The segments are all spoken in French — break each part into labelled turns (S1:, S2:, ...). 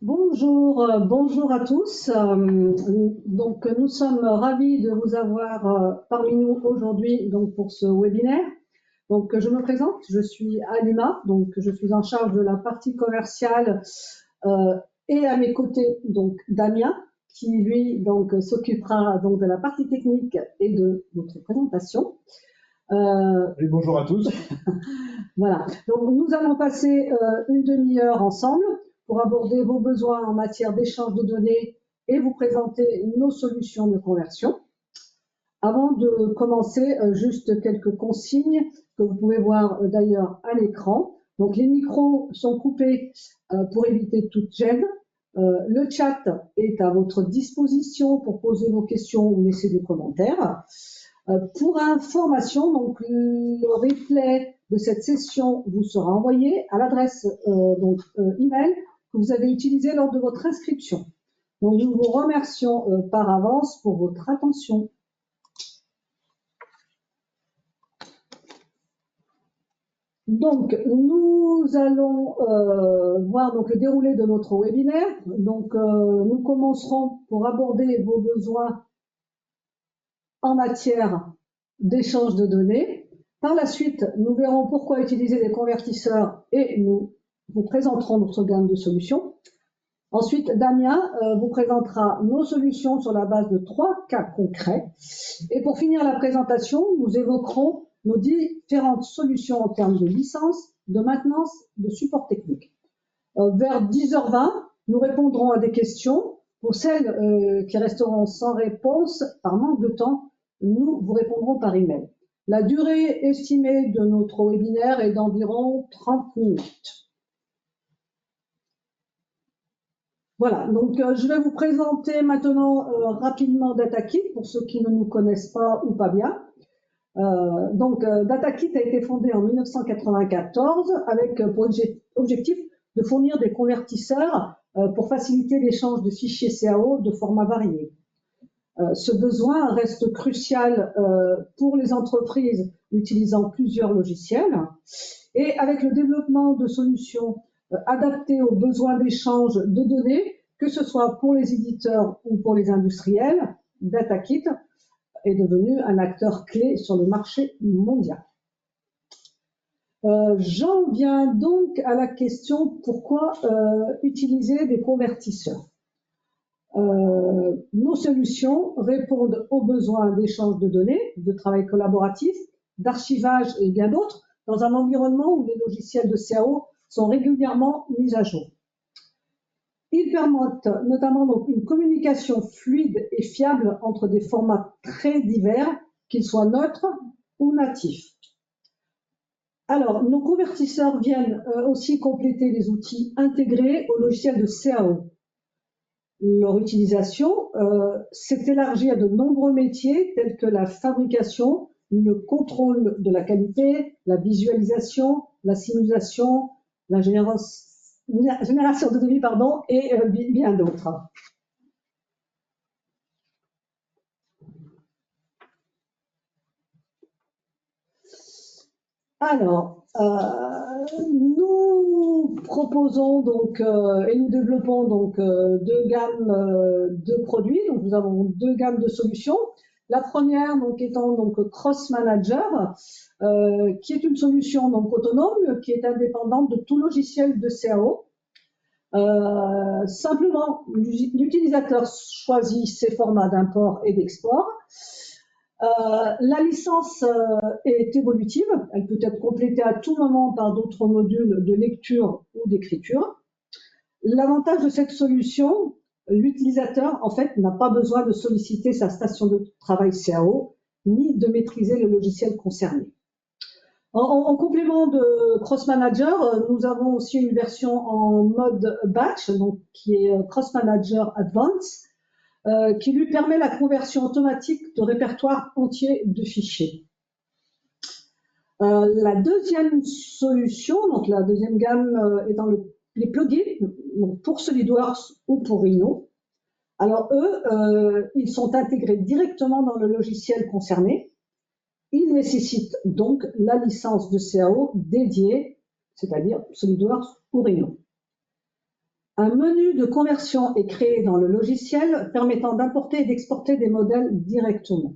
S1: Bonjour à tous. Donc nous sommes ravis de vous avoir parmi nous aujourd'hui donc pour ce webinaire. Donc je me présente, je suis Alima, donc je suis en charge de la partie commerciale euh, et à mes côtés donc Damien qui lui donc s'occupera donc de la partie technique et de notre présentation.
S2: Oui, bonjour à tous.
S1: Voilà. Donc nous allons passer une demi-heure ensemble pour aborder vos besoins en matière d'échange de données et vous présenter nos solutions de conversion. Avant de commencer, juste quelques consignes que vous pouvez voir d'ailleurs à l'écran. Donc les micros sont coupés pour éviter toute gêne. Le chat est à votre disposition pour poser vos questions ou laisser des commentaires. Pour information, donc le replay de cette session vous sera envoyé à l'adresse email que vous avez utilisée lors de votre inscription. Donc nous vous remercions par avance pour votre attention. Donc nous allons voir donc le déroulé de notre webinaire. Donc nous commencerons pour aborder vos besoins en matière d'échange de données. Par la suite, nous verrons pourquoi utiliser des convertisseurs et nous vous présenterons notre gamme de solutions. Ensuite, Damien vous présentera nos solutions sur la base de 3 cas concrets. Et pour finir la présentation, nous évoquerons nos différentes solutions en termes de licence, de maintenance, de support technique. Vers 10h20, nous répondrons à des questions. Pour celles qui resteront sans réponse par manque de temps, nous vous répondrons par email. La durée estimée de notre webinaire est d'environ 30 minutes. Voilà, donc je vais vous présenter maintenant rapidement DataKit pour ceux qui ne nous connaissent pas ou pas bien. DataKit a été fondé en 1994 avec pour objectif de fournir des convertisseurs pour faciliter l'échange de fichiers CAO de formats variés. Ce besoin reste crucial pour les entreprises utilisant plusieurs logiciels et avec le développement de solutions adaptées aux besoins d'échange de données, que ce soit pour les éditeurs ou pour les industriels, DataKit est devenu un acteur clé sur le marché mondial. J'en viens donc à la question pourquoi utiliser des convertisseurs. Nos solutions répondent aux besoins d'échange de données, de travail collaboratif, d'archivage et bien d'autres dans un environnement où les logiciels de CAO sont régulièrement mis à jour. Ils permettent notamment donc une communication fluide et fiable entre des formats très divers, qu'ils soient neutres ou natifs. Alors, nos convertisseurs viennent aussi compléter les outils intégrés au logiciel de CAO. Leur utilisation s'est élargie à de nombreux métiers tels que la fabrication, le contrôle de la qualité, la visualisation, la simulation, la génération de données, et bien d'autres. Alors, nous proposons donc et nous développons donc deux gammes de produits. Donc, nous avons deux gammes de solutions. La première donc étant donc Cross Manager, qui est une solution donc autonome, qui est indépendante de tout logiciel de CAO. Simplement, l'utilisateur choisit ses formats d'import et d'export. La licence est évolutive, elle peut être complétée à tout moment par d'autres modules de lecture ou d'écriture. L'avantage de cette solution, l'utilisateur en fait n'a pas besoin de solliciter sa station de travail CAO ni de maîtriser le logiciel concerné. En complément de Cross Manager, nous avons aussi une version en mode batch, donc qui est Cross Manager Advanced, qui lui permet la conversion automatique de répertoires entiers de fichiers. La deuxième solution, donc la deuxième gamme, est dans les plugins, donc pour SolidWorks ou pour Rhino. Alors eux, ils sont intégrés directement dans le logiciel concerné. Ils nécessitent donc la licence de CAO dédiée, c'est-à-dire SolidWorks ou Rhino. Un menu de conversion est créé dans le logiciel permettant d'importer et d'exporter des modèles directement.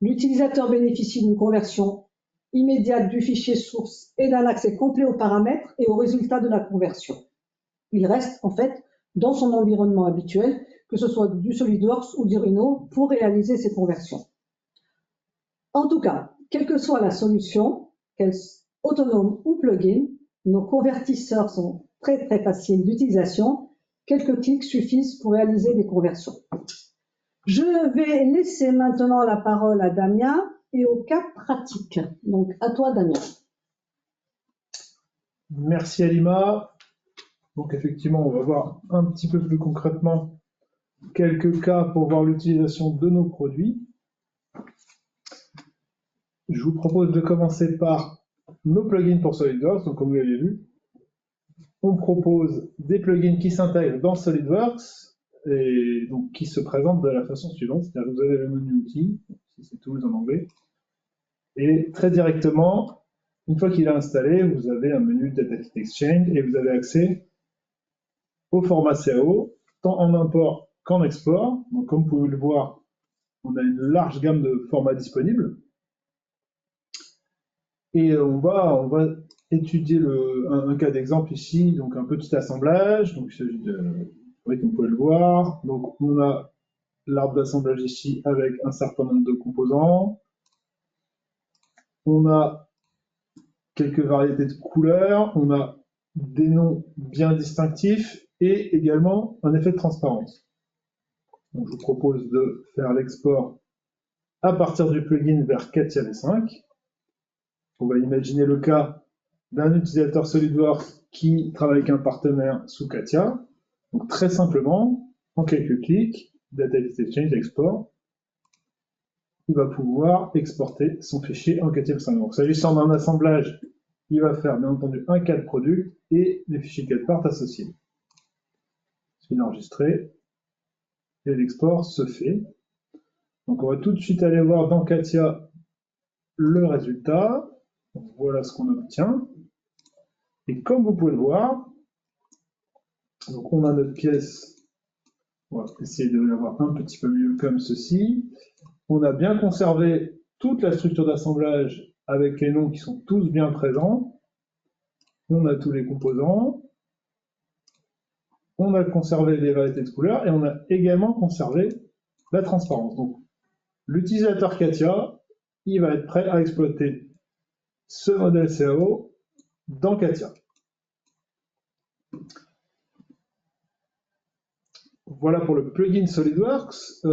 S1: L'utilisateur bénéficie d'une conversion immédiate du fichier source et d'un accès complet aux paramètres et aux résultats de la conversion. Il reste en fait dans son environnement habituel, que ce soit du SolidWorks ou du Rhino, pour réaliser ces conversions. En tout cas, quelle que soit la solution, qu'elle soit autonome ou plugin, nos convertisseurs sont très faciles d'utilisation. Quelques clics suffisent pour réaliser des conversions. Je vais laisser maintenant la parole à Damien et au cas pratique. Donc, à toi, Damien.
S2: Merci Alima. Donc effectivement, on va voir un petit peu plus concrètement quelques cas pour voir l'utilisation de nos produits. Je vous propose de commencer par nos plugins pour SolidWorks. Donc comme vous l'avez vu, on propose des plugins qui s'intègrent dans SolidWorks et donc qui se présentent de la façon suivante. C'est-à-dire que vous avez le menu outils, si c'est tout en anglais, et très directement, une fois qu'il est installé, vous avez un menu Data Exchange et vous avez accès au format CAO, tant en import qu'en export. Donc, comme vous pouvez le voir, on a une large gamme de formats disponibles. Et on va étudier un cas d'exemple ici, donc un petit assemblage. Donc, il s'agit de, oui, comme vous pouvez le voir. Donc, on a l'arbre d'assemblage ici avec un certain nombre de composants. On a quelques variétés de couleurs. On a des noms bien distinctifs et également un effet de transparence. Donc, je vous propose de faire l'export à partir du plugin vers CATIA V5. On va imaginer le cas d'un utilisateur SolidWorks qui travaille avec un partenaire sous CATIA. Donc très simplement, en quelques clics, Data Exchange Export, il va pouvoir exporter son fichier en CATIA V5. Donc s'agissant d'un assemblage, il va faire bien entendu un CAD product et les fichiers CAD part associés. Il est enregistré et l'export se fait. Donc on va tout de suite aller voir dans CATIA le résultat. Donc, voilà ce qu'on obtient. Et comme vous pouvez le voir, donc on a notre pièce, on va essayer de l'avoir un petit peu mieux comme ceci. On a bien conservé toute la structure d'assemblage avec les noms qui sont tous bien présents. On a tous les composants. On a conservé les variétés de couleurs et on a également conservé la transparence. Donc l'utilisateur CATIA, il va être prêt à exploiter ce modèle CAO dans CATIA. Voilà pour le plugin SolidWorks.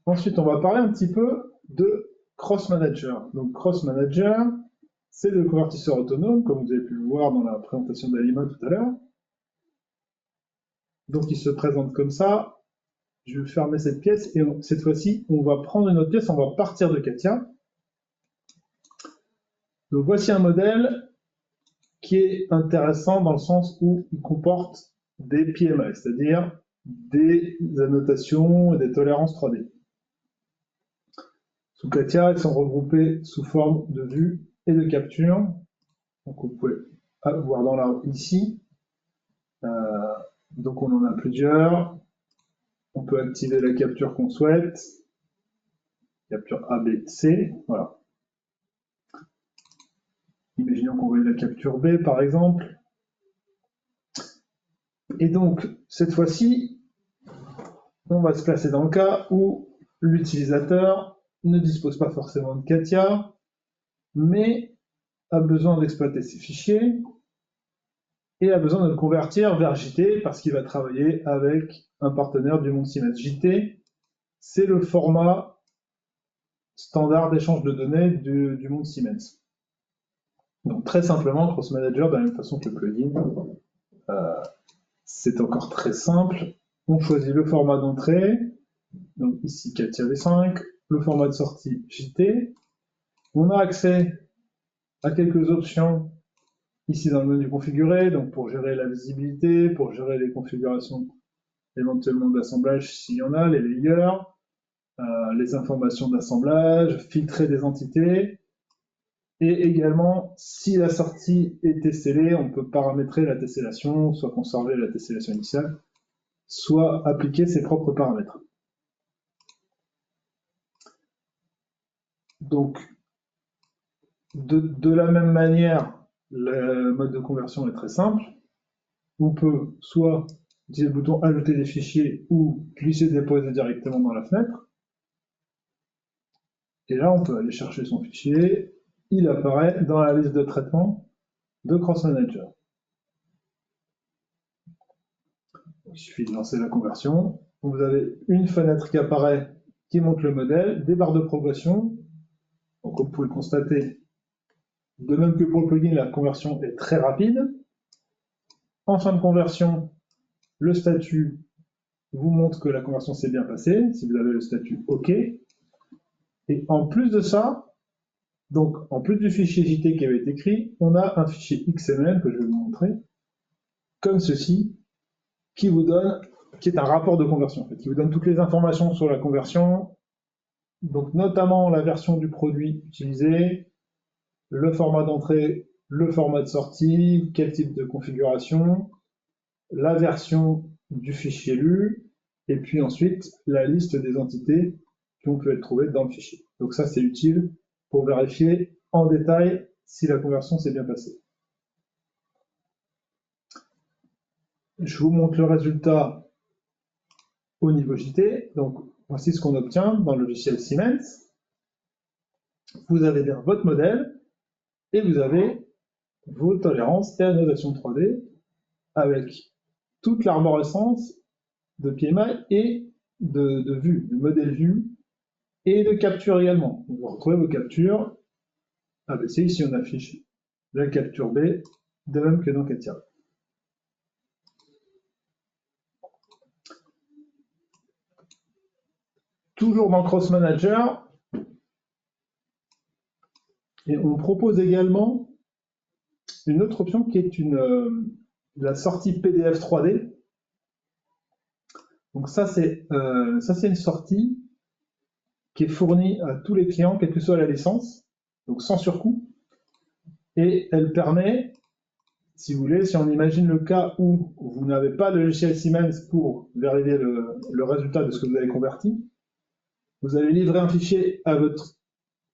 S2: Ensuite, on va parler un petit peu de Cross Manager. Donc, Cross Manager, c'est le convertisseur autonome, comme vous avez pu le voir dans la présentation d'Alima tout à l'heure. Donc, il se présente comme ça. Je vais fermer cette pièce et cette fois-ci, on va prendre une autre pièce, on va partir de CATIA. Donc, voici un modèle qui est intéressant dans le sens où il comporte des PMA, c'est-à-dire des annotations et des tolérances 3D. Sous CATIA, elles sont regroupées sous forme de vue et de capture. Donc vous pouvez voir dans l'arbre ici. Donc on en a plusieurs. On peut activer la capture qu'on souhaite. Capture A, B, C. Voilà. Imaginons qu'on veuille la capture B, par exemple. Et donc, cette fois-ci, on va se placer dans le cas où l'utilisateur ne dispose pas forcément de CATIA, mais a besoin d'exploiter ses fichiers et a besoin de le convertir vers JT parce qu'il va travailler avec un partenaire du monde Siemens. JT, c'est le format standard d'échange de données du monde Siemens. Donc très simplement, Cross Manager, de la même façon que le plugin, c'est encore très simple. On choisit le format d'entrée, donc ici CATIA V5, le format de sortie JT. On a accès à quelques options ici dans le menu configuré, donc pour gérer la visibilité, pour gérer les configurations éventuellement d'assemblage s'il y en a, les layers, les informations d'assemblage, filtrer des entités. Et également, si la sortie est tessellée, on peut paramétrer la tessellation, soit conserver la tessellation initiale, soit appliquer ses propres paramètres. Donc, de la même manière, le mode de conversion est très simple. On peut soit utiliser le bouton ajouter des fichiers ou glisser-déposer directement dans la fenêtre. Et là, on peut aller chercher son fichier. Il apparaît dans la liste de traitement de Cross Manager. Il suffit de lancer la conversion. Vous avez une fenêtre qui apparaît, qui montre le modèle, des barres de progression. Donc, comme vous pouvez le constater, de même que pour le plugin, la conversion est très rapide. En fin de conversion, le statut vous montre que la conversion s'est bien passée, si vous avez le statut OK. Et en plus de ça, donc en plus du fichier JT qui avait été écrit, on a un fichier XML que je vais vous montrer, comme ceci, qui vous donne, qui est un rapport de conversion, en fait, qui vous donne toutes les informations sur la conversion, donc notamment la version du produit utilisé, le format d'entrée, le format de sortie, quel type de configuration, la version du fichier lu, et puis ensuite la liste des entités qui ont pu être trouvées dans le fichier. Donc ça, c'est utile pour vérifier en détail si la conversion s'est bien passée. Je vous montre le résultat au niveau JT. Donc voici ce qu'on obtient dans le logiciel Siemens. Vous avez bien votre modèle et vous avez vos tolérances et annotations 3D avec toute l'arborescence de PMI et de vue, de modèle vue et de capture également. Vous retrouvez vos captures ABC, ici on affiche la capture B, de même que dans Katia. Toujours dans Cross Manager, et on propose également une autre option qui est la sortie PDF 3D. Donc ça c'est une sortie qui est fournie à tous les clients, quelle que soit la licence, donc sans surcoût. Et elle permet, si vous voulez, si on imagine le cas où vous n'avez pas de logiciel Siemens pour vérifier le résultat de ce que vous avez converti, vous allez livrer un fichier à votre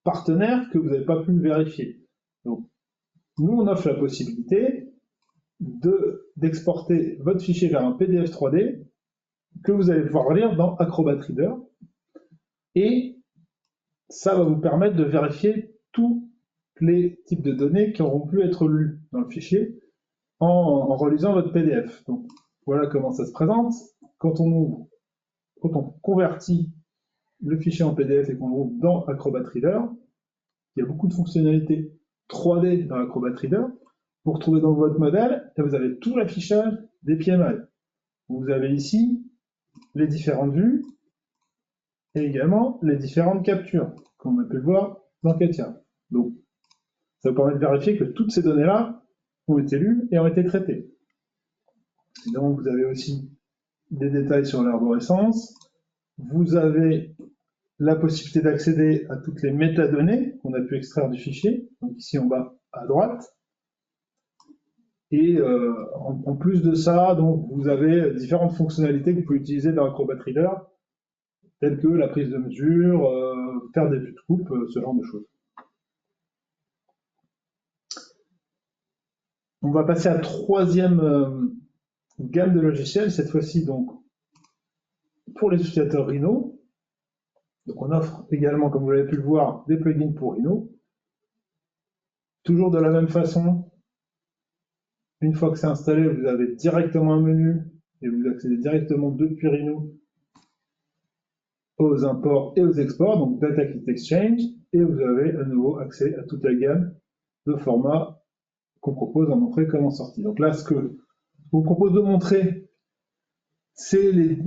S2: partenaire que vous n'avez pas pu vérifier. Donc, nous, on offre la possibilité d'exporter votre fichier vers un PDF 3D que vous allez pouvoir lire dans Acrobat Reader. Et ça va vous permettre de vérifier tous les types de données qui auront pu être lus dans le fichier en relisant votre PDF. Donc, voilà comment ça se présente. Quand on convertit le fichier en PDF et qu'on l'ouvre dans Acrobat Reader, il y a beaucoup de fonctionnalités 3D dans Acrobat Reader. Vous retrouvez dans votre modèle et vous avez tout l'affichage des PMI. Vous avez ici les différentes vues et également les différentes captures, comme on a pu le voir dans Katia. Donc, ça vous permet de vérifier que toutes ces données-là ont été lues et ont été traitées. Et donc, vous avez aussi des détails sur l'arborescence. Vous avez la possibilité d'accéder à toutes les métadonnées qu'on a pu extraire du fichier, donc ici en bas à droite. Et en plus de ça, donc, vous avez différentes fonctionnalités que vous pouvez utiliser dans Acrobat Reader, telles que la prise de mesure, faire des vues de coupe, ce genre de choses. On va passer à la troisième gamme de logiciels, cette fois-ci donc pour les utilisateurs Rhino. Donc on offre également, comme vous l'avez pu le voir, des plugins pour Rhino. Toujours de la même façon, une fois que c'est installé, vous avez directement un menu et vous accédez directement depuis Rhino aux imports et aux exports, donc Data Kit Exchange, et vous avez à nouveau accès à toute la gamme de formats qu'on propose en entrée comme en sortie. Donc là, ce que je vous propose de montrer, c'est les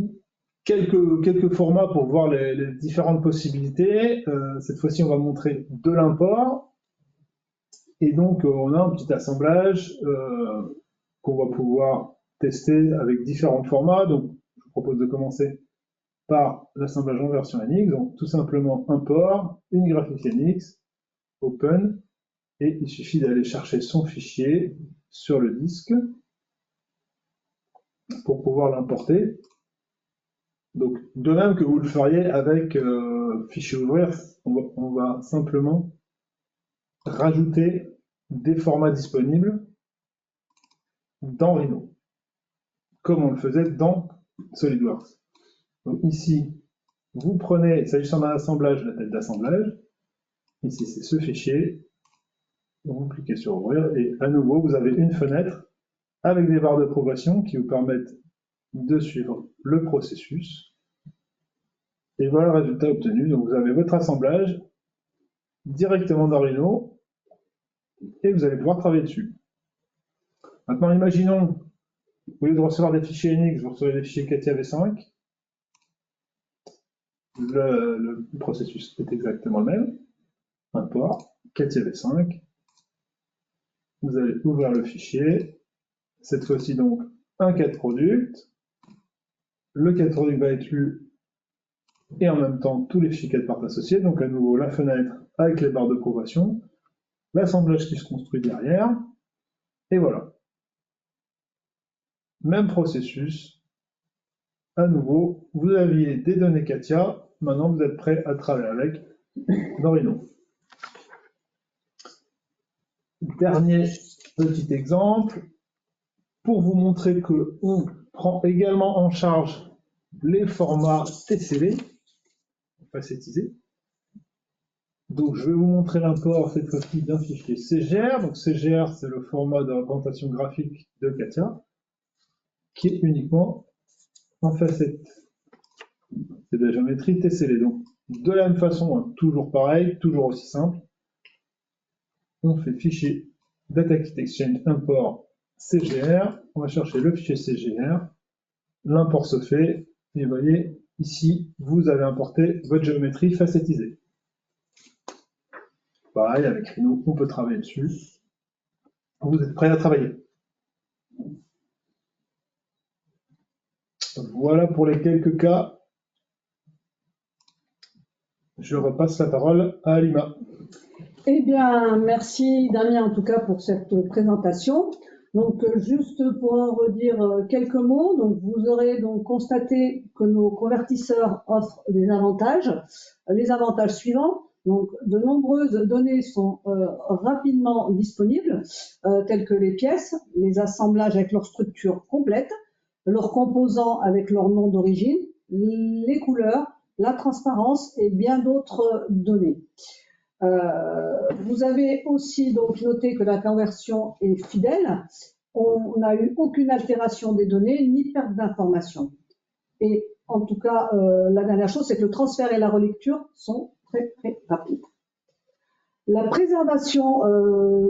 S2: quelques formats pour voir les différentes possibilités. Cette fois-ci, on va montrer de l'import. Et donc, on a un petit assemblage qu'on va pouvoir tester avec différents formats. Donc, je vous propose de commencer par l'assemblage en version NX. Donc, tout simplement import, une graphique NX, open. et il suffit d'aller chercher son fichier sur le disque pour pouvoir l'importer. Donc, de même que vous le feriez avec fichier ouvrir, on va simplement rajouter des formats disponibles dans Rhino, comme on le faisait dans SolidWorks. Donc ici, vous prenez, s'agissant d'un assemblage, la tête d'assemblage. Ici, c'est ce fichier. Donc, vous cliquez sur ouvrir et à nouveau, vous avez une fenêtre avec des barres de progression qui vous permettent de suivre le processus. Et voilà le résultat obtenu. Donc, vous avez votre assemblage directement dans Rhino et vous allez pouvoir travailler dessus. Maintenant, imaginons, au lieu de recevoir des fichiers Unix, vous recevez des fichiers CATIA V5. Le processus est exactement le même. Import, CATIA V5. Vous allez ouvrir le fichier. Cette fois-ci, donc, un cat product. Le cat product va être lu et en même temps tous les fichiers cat partent associés. Donc, à nouveau, la fenêtre avec les barres de progression, l'assemblage qui se construit derrière. Et voilà. Même processus. À nouveau, vous aviez des données CATIA. Maintenant, vous êtes prêt à travailler avec dans Rhino. Dernier petit exemple, pour vous montrer qu'on prend également en charge les formats TCV, facettisés. Donc je vais vous montrer l'import cette fois-ci d'un fichier CGR. Donc CGR, c'est le format de représentation graphique de CATIA, qui est uniquement en facette. C'est de la géométrie TCV. Donc de la même façon, hein, toujours pareil, toujours aussi simple. On fait fichier Data Kit Exchange import CGR. On va chercher le fichier CGR. L'import se fait. Et vous voyez, ici, vous avez importé votre géométrie facettisée. Pareil, avec Rhino, on peut travailler dessus. Vous êtes prêts à travailler. Voilà pour les quelques cas. Je repasse la parole à Alima.
S1: Eh bien, merci Damien en tout cas pour cette présentation. Donc, juste pour en redire quelques mots, donc vous aurez donc constaté que nos convertisseurs offrent des avantages. Les avantages suivants. Donc, de nombreuses données sont rapidement disponibles, telles que les pièces, les assemblages avec leur structure complète, leurs composants avec leur nom d'origine, les couleurs, la transparence et bien d'autres données. Vous avez aussi donc noté que la conversion est fidèle. On n'a eu aucune altération des données ni perte d'informations. Et en tout cas, la dernière chose, c'est que le transfert et la relecture sont très très rapides. La préservation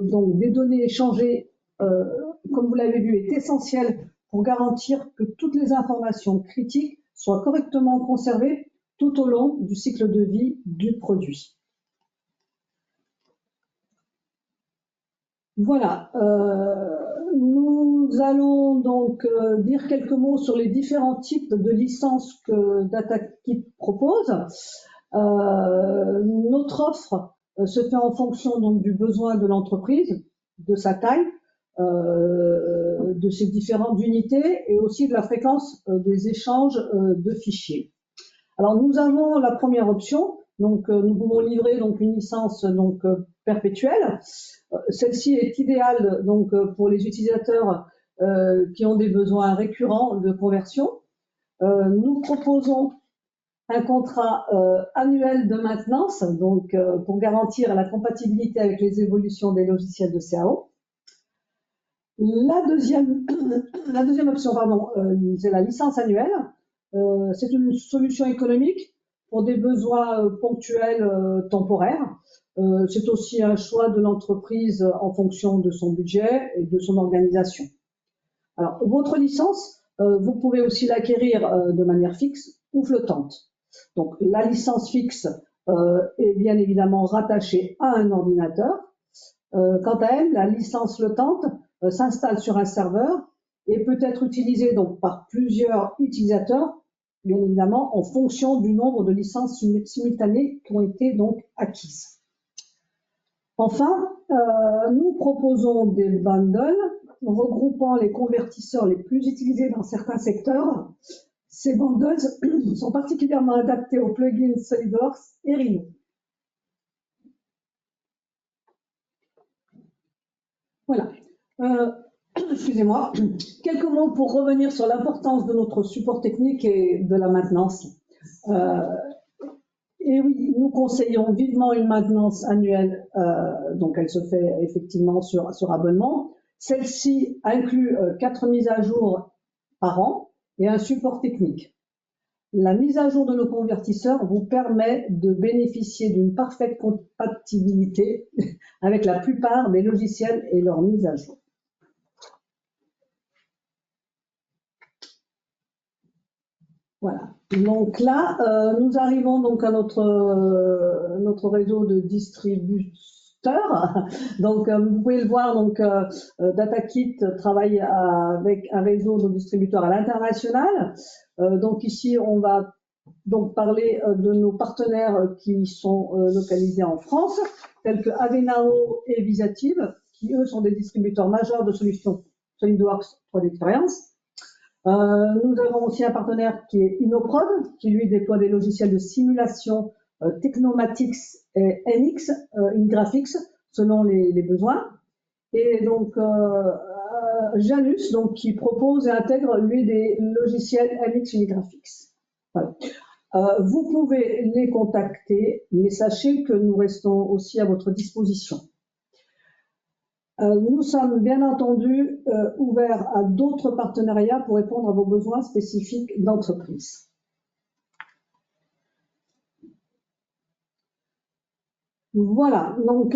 S1: donc des données échangées, comme vous l'avez vu, est essentielle pour garantir que toutes les informations critiques soient correctement conservées tout au long du cycle de vie du produit. Voilà, nous allons donc dire quelques mots sur les différents types de licences que DataKit propose. Notre offre se fait en fonction donc du besoin de l'entreprise, de sa taille, de ses différentes unités et aussi de la fréquence des échanges de fichiers. Alors nous avons la première option, donc nous pouvons livrer donc une licence donc perpétuelle. Celle-ci est idéale donc pour les utilisateurs qui ont des besoins récurrents de conversion. Nous proposons un contrat annuel de maintenance, donc pour garantir la compatibilité avec les évolutions des logiciels de CAO. La deuxième option, c'est la licence annuelle. C'est une solution économique pour des besoins ponctuels temporaires. C'est aussi un choix de l'entreprise en fonction de son budget et de son organisation. Alors, votre licence, vous pouvez aussi l'acquérir de manière fixe ou flottante. Donc, la licence fixe est bien évidemment rattachée à un ordinateur. Quant à elle, la licence flottante s'installe sur un serveur et peut être utilisée donc par plusieurs utilisateurs, bien évidemment en fonction du nombre de licences simultanées qui ont été donc acquises. Enfin, nous proposons des bundles regroupant les convertisseurs les plus utilisés dans certains secteurs. Ces bundles sont particulièrement adaptés aux plugins SolidWorks et Rhino. Voilà. Excusez-moi. Quelques mots pour revenir sur l'importance de notre support technique et de la maintenance. Et oui, nous conseillons vivement une maintenance annuelle, donc elle se fait effectivement sur abonnement. Celle-ci inclut 4 mises à jour par an et un support technique. La mise à jour de nos convertisseurs vous permet de bénéficier d'une parfaite compatibilité avec la plupart des logiciels et leur mise à jour. Voilà. Donc là, nous arrivons donc à notre réseau de distributeurs. Donc, vous pouvez le voir. Donc, DataKit travaille avec un réseau de distributeurs à l'international. Donc ici, on va donc parler de nos partenaires qui sont localisés en France, tels que Avenao et Visative, qui eux sont des distributeurs majeurs de solutions SolidWorks 3D Experience. Nous avons aussi un partenaire qui est Inoprod, qui lui déploie des logiciels de simulation Technomatix et NX, Ingraphics, selon les besoins. Et donc Janus, donc qui propose et intègre lui des logiciels NX Unigraphics. Voilà. Vous pouvez les contacter, mais sachez que nous restons aussi à votre disposition. Nous sommes bien entendu ouverts à d'autres partenariats pour répondre à vos besoins spécifiques d'entreprise. Voilà, donc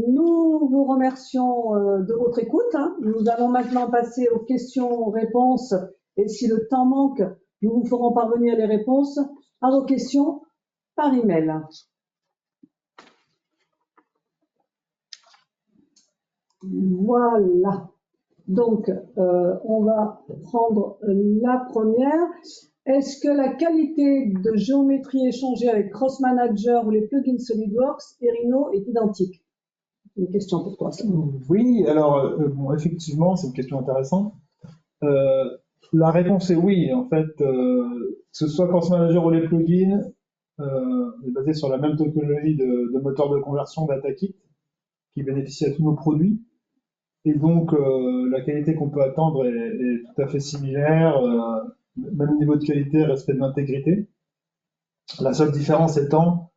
S1: nous vous remercions de votre écoute. Nous allons maintenant passer aux questions-réponses et si le temps manque, nous vous ferons parvenir les réponses à vos questions par email. Voilà. Donc, on va prendre la première. Est-ce que la qualité de géométrie échangée avec Cross Manager ou les plugins SolidWorks et Rhino est identique? Une question pour toi, ça.
S2: Oui, alors, bon, effectivement, c'est une question intéressante. La réponse est oui. En fait, que ce soit Cross Manager ou les plugins, est basé sur la même technologie de moteur de conversion DataKit qui bénéficie à tous nos produits. Et donc, la qualité qu'on peut attendre est tout à fait similaire, même niveau de qualité, respect de l'intégrité. La seule différence étant,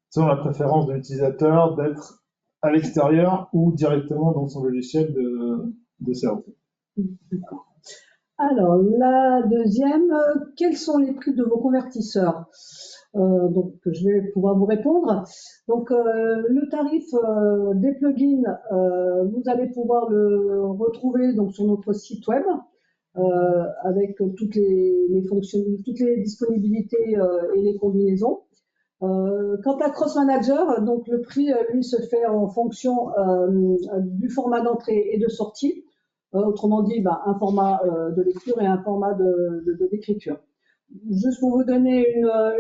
S2: selon la préférence de l'utilisateur, d'être à l'extérieur ou directement dans son logiciel de CRO.
S1: Alors, la deuxième, quels sont les prix de vos convertisseurs? Donc, je vais pouvoir vous répondre. Donc, le tarif des plugins, vous allez pouvoir le retrouver donc sur notre site web avec toutes les fonctions, toutes les disponibilités et les combinaisons. Quant à Cross Manager, donc le prix lui se fait en fonction du format d'entrée et de sortie. Autrement dit, un format de lecture et un format d'écriture. Juste pour vous donner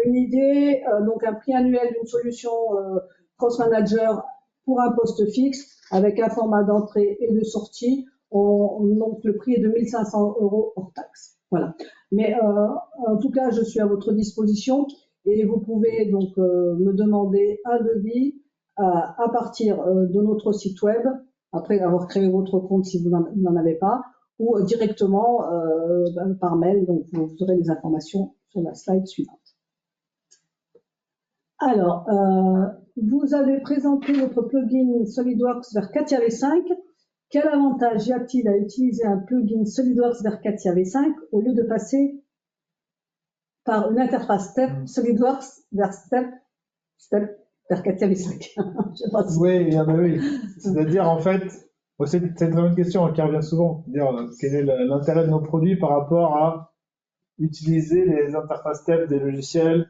S1: une idée, donc un prix annuel d'une solution Cross Manager pour un poste fixe avec un format d'entrée et de sortie, donc le prix est de 1 500 € hors taxe. Voilà. Mais en tout cas, je suis à votre disposition et vous pouvez donc me demander un devis à partir de notre site web, après avoir créé votre compte si vous n'en avez pas, ou directement par mail, donc vous aurez les informations sur la slide suivante. Alors, vous avez présenté votre plugin SolidWorks vers CATIA V5. Quel avantage y a-t-il à utiliser un plugin SolidWorks vers CATIA V5 au lieu de passer par une interface STEP SolidWorks vers STEP vers CATIA V5? Je sais pas si...
S2: Oui, oui. C'est-à-dire, en fait, c'est une très bonne question qui revient souvent. C'est-à-dire, quel est l'intérêt de nos produits par rapport à utiliser les interfaces STEP des logiciels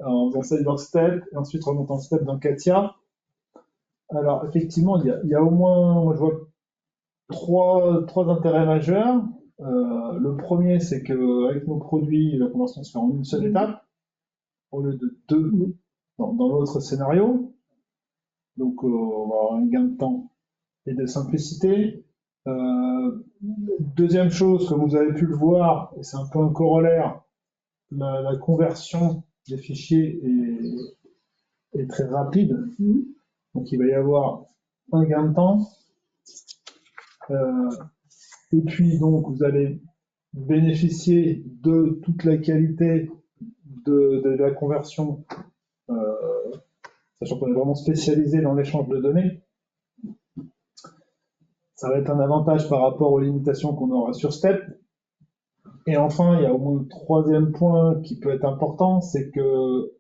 S2: en faisant SolidWorks STEP et ensuite remontant STEP dans CATIA? Alors, effectivement, il y a au moins, moi, je vois trois intérêts majeurs. Le premier, c'est qu'avec nos produits, la conversion se fait en une seule étape, au lieu de deux dans l'autre scénario. Donc, on va avoir un gain de temps et de simplicité. Deuxième chose, comme vous avez pu le voir, et c'est un peu un corollaire, la conversion des fichiers est très rapide. Donc, il va y avoir un gain de temps. Et puis, donc, vous allez bénéficier de toute la qualité de la conversion, sachant qu'on est vraiment spécialisé dans l'échange de données. Ça va être un avantage par rapport aux limitations qu'on aura sur STEP. Et enfin, il y a au moins un troisième point qui peut être important, c'est que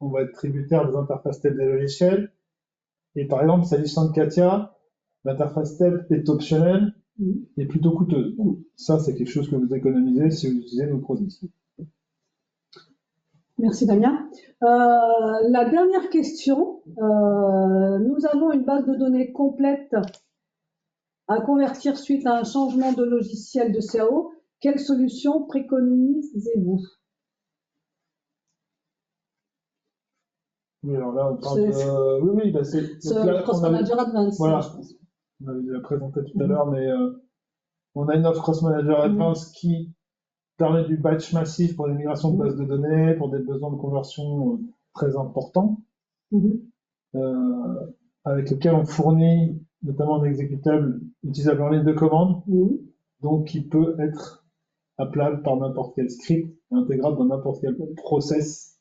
S2: on va être tributaire des interfaces STEP des logiciels. Et par exemple, s'agissant de Katia, l'interface STEP est optionnelle et plutôt coûteuse. Ça, c'est quelque chose que vous économisez si vous utilisez nos produits.
S1: Merci Damien. La dernière question, nous avons une base de données complète à convertir suite à un changement de logiciel de CAO. Quelle solution préconisez-vous?
S2: Oui, alors là, on parle de... Oui, bah c'est...
S1: Le Cross Manager Advanced.
S2: Voilà, on avait déjà présenté tout à l'heure, mais on a une offre Cross Manager Advanced qui permet du batch massif pour des migrations de bases de données, pour des besoins de conversion très importants, avec lequel on fournit notamment un exécutable utilisable en ligne de commande, donc qui peut être appelable par n'importe quel script et intégrable dans n'importe quel process,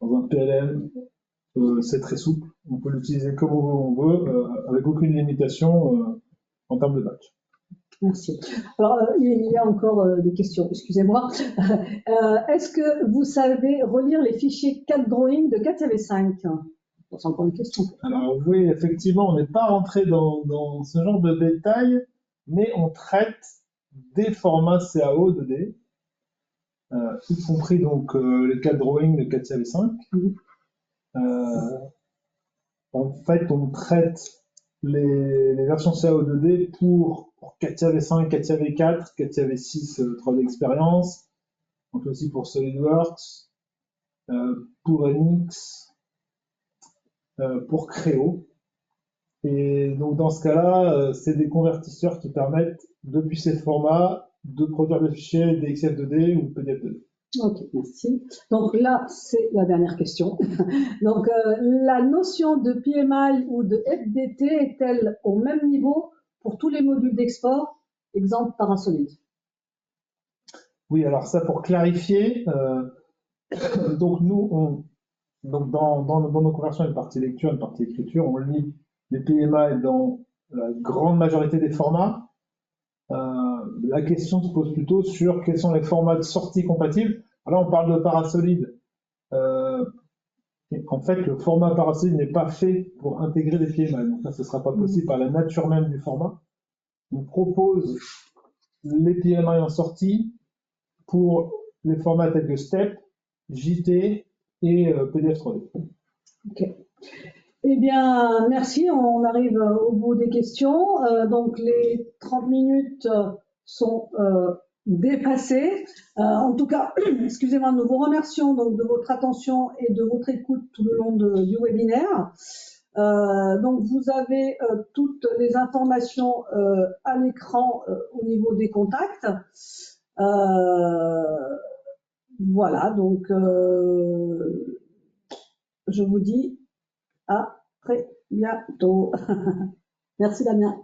S2: dans un PLM. C'est très souple, on peut l'utiliser comme on veut, avec aucune limitation en termes de batch.
S1: Merci. Alors, il y a encore des questions, excusez-moi. Est-ce que vous savez relire les fichiers CAD Drawing de Katia V5? C'est encore une question.
S2: Alors oui, effectivement, on n'est pas rentré dans ce genre de détails, mais on traite des formats CAO 2D, y compris donc les CAD Drawing de Katia V5. En fait, on traite les versions CAO 2D pour Katia V5, Katia V4, Katia V6 3D Experience, donc aussi pour SolidWorks, pour NX, pour Creo. Et donc dans ce cas-là, c'est des convertisseurs qui permettent, depuis ces formats, de produire des fichiers DXF 2D ou PDF 2D.
S1: Ok, merci. Donc là, c'est la dernière question. Donc, la notion de PMI ou de FDT est-elle au même niveau pour tous les modules d'export, exemple Parasolid?
S2: Oui, alors ça pour clarifier, donc nous, donc dans nos conversions, une partie lecture, une partie écriture, on lit les PMI dans la grande majorité des formats. La question se pose plutôt sur quels sont les formats de sortie compatibles. Alors là, on parle de Parasolid. En fait, le format Parasolid n'est pas fait pour intégrer des PMI. Donc là, ce ne sera pas possible par la nature même du format. On propose les PMI en sortie pour les formats tels que STEP, JT et PDF 3D.
S1: Ok. Eh bien, merci. On arrive au bout des questions. Donc, les 30 minutes sont dépassées. En tout cas, excusez-moi, nous vous remercions donc de votre attention et de votre écoute tout le long du webinaire. Donc, vous avez toutes les informations à l'écran au niveau des contacts. Voilà, donc je vous dis à très bientôt. Merci Damien.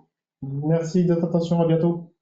S2: Merci de votre attention, à bientôt.